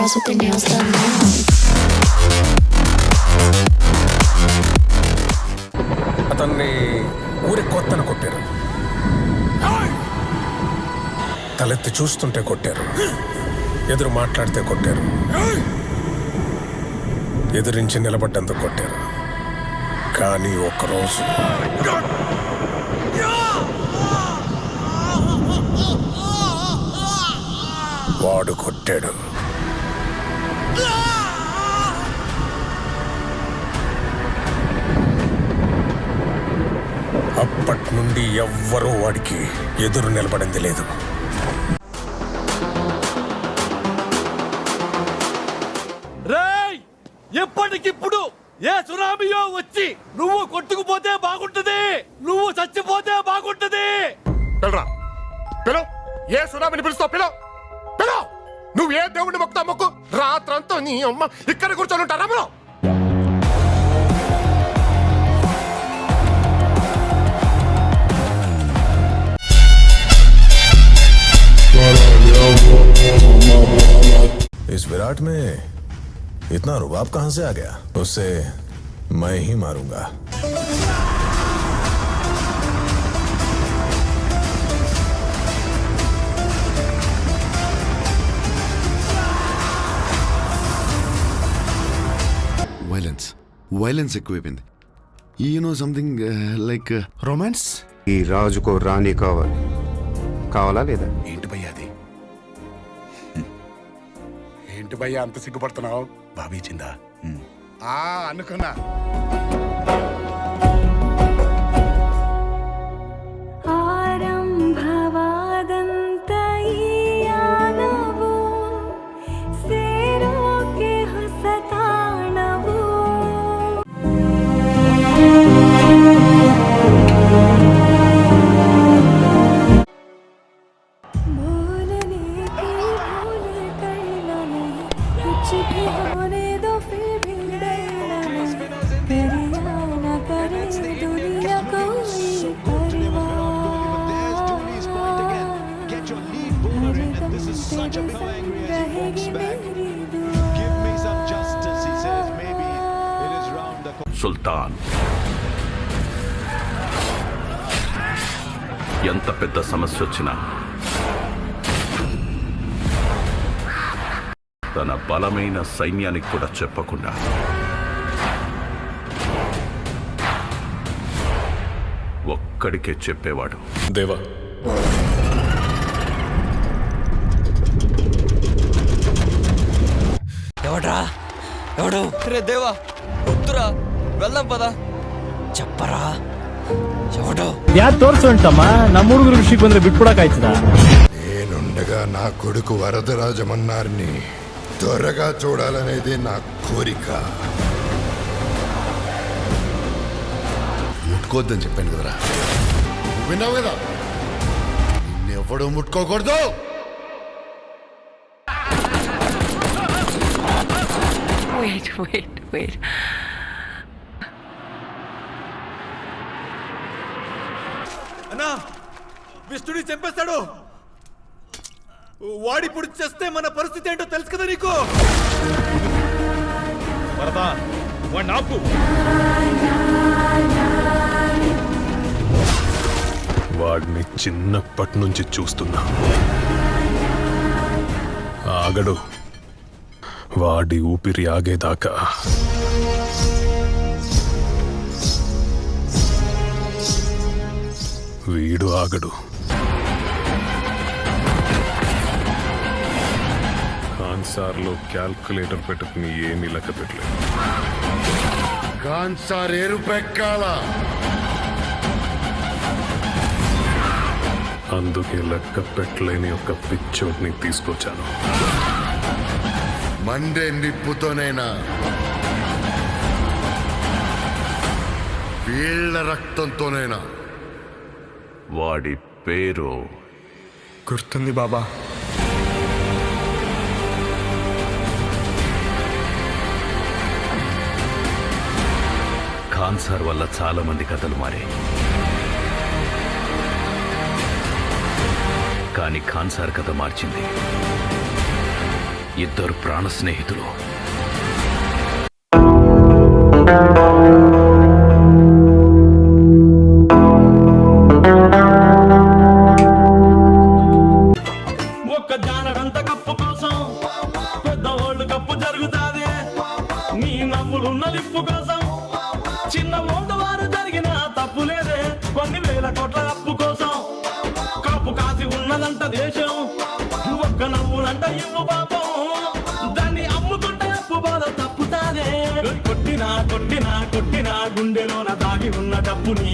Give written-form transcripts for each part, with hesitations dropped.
house with their nails done now. అతన్ని ఊరి కొత్తను కొట్టారు. తలెత్తి చూస్తుంటే కొట్టారు, ఎదురు మాట్లాడితే కొట్టారు, ఎదురించి నిలబడ్డందుకు కొట్టారు. కానీ ఒక్కరోజు వాడు కొట్టాడు. అప్పటి నుండి ఎవ్వరూ వాడికి ఎదురు నిలబడింది లేదు. రేయ్, ఎప్పటికిప్పుడు ఏ సునామీయో వచ్చి నువ్వు కొట్టుకుపోతే బాగుంటది, నువ్వు చచ్చిపోతే బాగుంటది. పిలరా, పిలో. ఏ సునామీని పిలుస్తావు? పిలో, పిలో. నువ్వు ఏ దేవుడిని మొక్కుతా మొక్కు. రాత్రంతా నీ అమ్మ ఇక్కడ కూర్చొని ఉంటారా? పిలో. इस विराट में इतना रुबाब कहां से आ गया? उससे मैं ही मारूंगा. వైలెన్స్ ఎక్కువైపోయింది. Something like romance. ఈ రాజుకో రాణి కావాలా లేదా? ఏంటి భయ్యా అది? ఏంటి భయ్యా అంత సిగ్గుపడుతున్నావు? బాబీ చిందా అనుకున్నా. సుల్తాన్ ఎంత పెద్ద సమస్య వచ్చినా తన బలమైన సైన్యానికి కూడా చెప్పకుండా ఒక్కడికే చెప్పేవాడు. దేవా, ఎవడ్రా? ఎవడు? రే దేవా, వద్దురా, వెళ్దాం పదా. చెప్పరా ఎవడు? ಯಾರು ತೋರ್ಸೋಂಟಮ್ಮ ನಮ್ಮ ಹುಡುಗರು ವಿಷಯಕ್ಕೆ ಬಂದ್ರೆ ಬಿಟ್ಬಿಡಕ್ಕಾಯ್ತದ? నేనుండగా నా కొడుకు వరదరాజమన్నారిని త్వరగా చూడాలనేది నా కోరిక. ముట్టుకోవద్దని చెప్పాను కదరా. విన్నావు కదా, నిన్నెవ్వడూ ముట్టుకోకూడదు. Wait. అన్నా, విష్ణుని చంపేస్తాడు. వాడిప్పుడు చేస్తే మన పరిస్థితి ఏంటో తెలుసు కదా నీకు. వాడిని చిన్నప్పటి నుంచి చూస్తున్నా. ఆగడు. వాడి ఊపిరి ఆగేదాకా. వీడు ఆగడు. కాన్సార్లో క్యాల్కులేటర్ పెట్టుకుని ఏమీ లెక్క పెట్టలేదు. కాన్సార్ ఎరుపెక్కాల. అందుకే లెక్క పెట్టలేని ఒక పిచ్చోడ్ని తీసుకొచ్చాను. మండే నిప్పుతోనైనా వీళ్ళ రక్తంతోనైనా. వాడి పేరు గుర్తుంది బాబా. ఖాన్సార్ వల్ల చాలా మంది కథలు మారాయి. కానీ ఖాన్సార్ కథ మార్చింది ఇద్దరు ప్రాణ స్నేహితులు. ఒక్క జానడంత కప్పు కోసం పెద్దవాళ్ళు కప్పు జరుగుతాది. నీ నవ్వులున్న లిప్పు కోసం చిన్న ఓటు వారు జరిగిన తప్పు లేదే. కొన్ని వేల కోట్ల అప్పు కోసం కాపు కాసి ఉన్నదంట దేశం. ఒక్క నవ్వులంట ఇవ్వు పాపం, దాన్ని అమ్ముకుంటే అప్పు బాధ తప్పుతాదే. కొట్టినా కొట్టినా కొట్టినా గుండెలోన దాగి ఉన్న డబ్బుని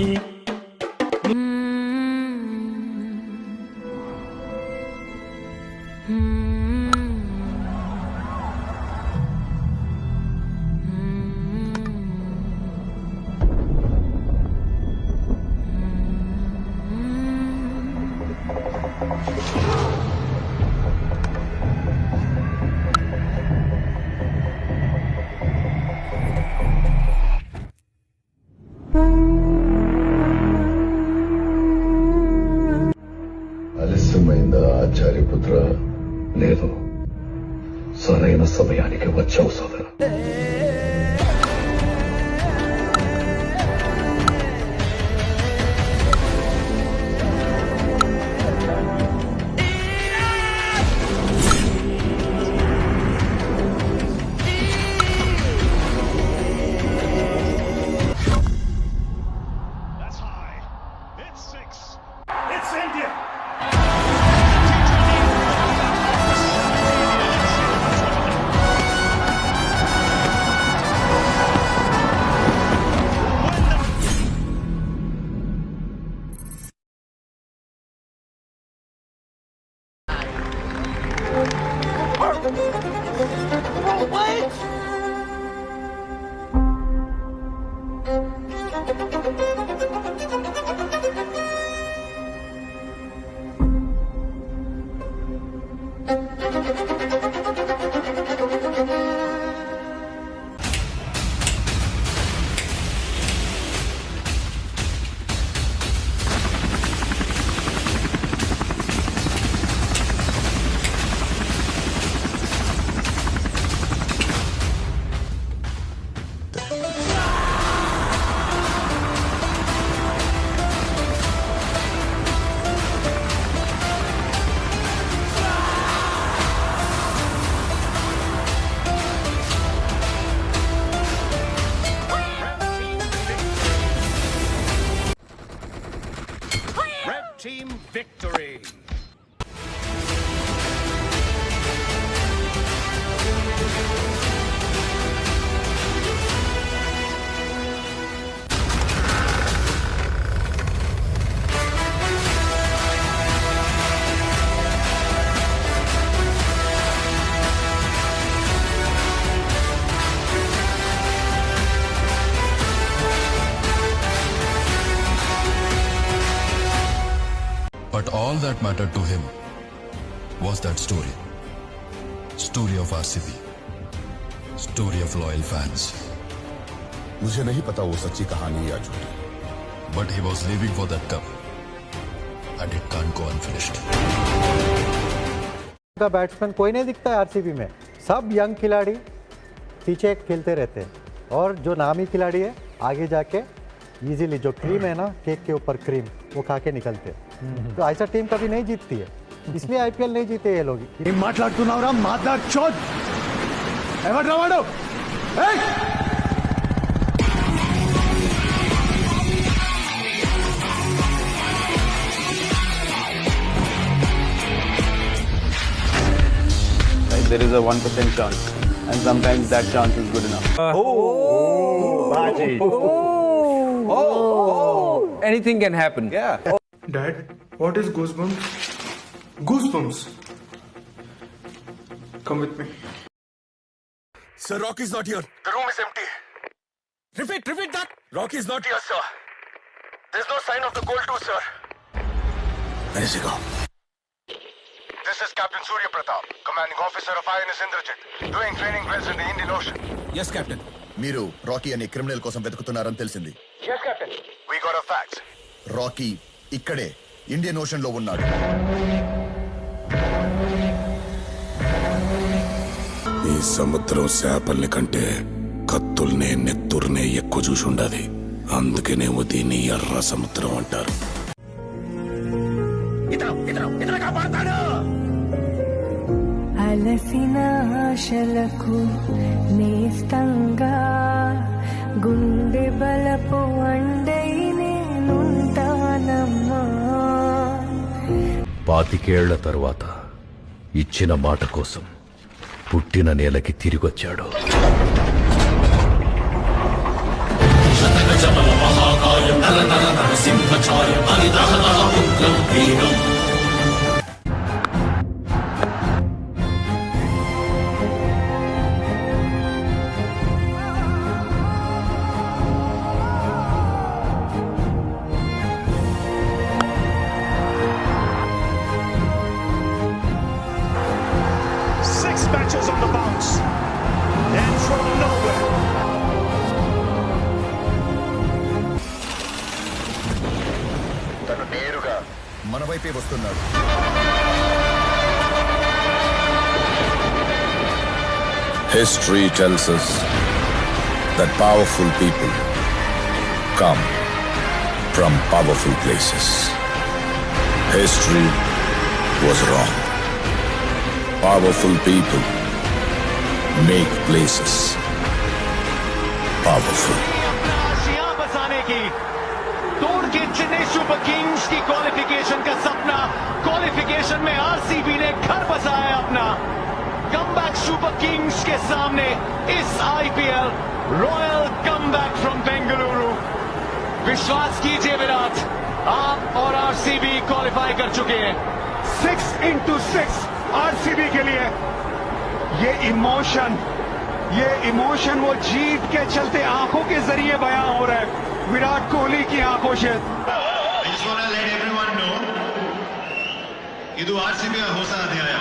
ఆలస్యమైందా ఆచార్యపుత్ర? లేదు, సరైన సమయానికి వచ్చావు సోదర. Team victory. But all that mattered to him was that story. Story of RCB. Story of loyal fans. मुझे नहीं पता वो सच्ची कहानी या झूठी, But he was leaving for that cup. And it can't go unfinished. का बैट्समैन कोई नहीं दिखता है आरसीबी में. सब यंग खिलाड़ी पीछे खेलते रहते हैं और जो नामी खिलाड़ी है आगे जाके इजीली जो क्रीम है ना, केक के ऊपर क्रीम, वो खा के निकलते हैं. तो ऐसा टीम कभी नहीं जीतती है, इसलिए आईपीएल नहीं जीते ये लोग. మాట్లాడుతున్నావురా మాదా చోద్ ఎవడ్రా వాడు? There is a 1% chance, and sometimes that chance is good enough. Anything can happen. Yeah. Dad, what is goosebumps? Goosebumps. Come with me. Sir, Rocky's not here. The room is empty. Repeat that. Rocky's not Yes, sir. There's no sign of the goal too, sir. Where is he gone? This is Captain Surya Pratap, commanding officer of INS Indrajit, doing training drills in the Indian Ocean. Yes, Captain. మీరు Rocky అనే criminal కోసం వెతుకుతున్నారని తెలిసింది. Yes, Captain. We got a fax. Rocky ఇక్కడే Indian ocean లో ఉన్నాడు. ఈ సముద్రం చేపల్ని కంటే కత్తుల్నే నెత్తుర్నే ఎక్కువ చూసి ఉండాలి. అందుకేనేమో దీన్ని ఎర్ర సముద్రం అంటారు. అలసిన ఆశలకు నేస్తంగా గుండె బలపు అండై నేనుంటానమ్మా. 25 తరువాత ఇచ్చిన మాట కోసం పుట్టిన నేలకి తిరిగొచ్చాడు. Six matches on the bounce. And from nowhere. మన వైపే వస్తున్నాడు. History tells us that powerful people come from powerful places. History was wrong. Powerful people make places powerful. यहाँ बसाने की तोड़ के चेन्नई सुपर किंग्स की क्वालिफिकेशन का सपना, क्वालिफिकेशन में आरसीबी ने घर बसाया अपना. कमबैक सुपर किंग्स के सामने इस IPL royal comeback from Bengaluru. विश्वास कीजिए विराट, आप और आरसीबी क्वालिफाई कर चुके हैं. 6x6 आरसीबी के लिए ये इमोशन वो जीत के चलते आंखों के जरिए बयां हो रहा है. विराट कोहली की आंखों से ಇದು ಆರ್ಸಿಬಿ ಹೊಸ ಅಧ್ಯಾಯ.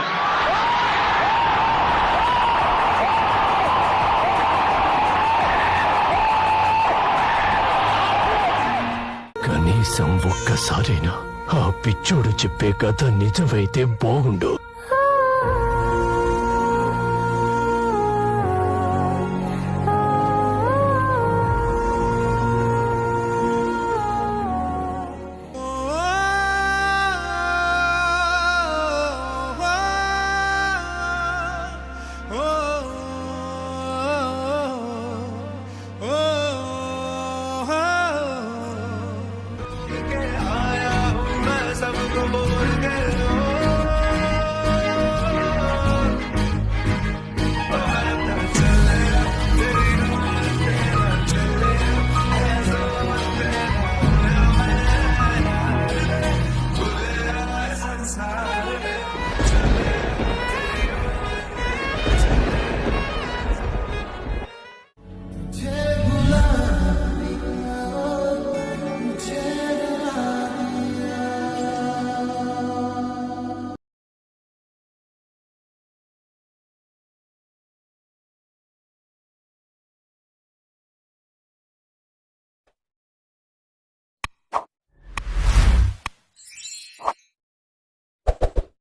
కనీసం ఒక్కసారైనా ఆ పిచ్చోడు చెప్పే కథ నిజమైతే బాగుండు.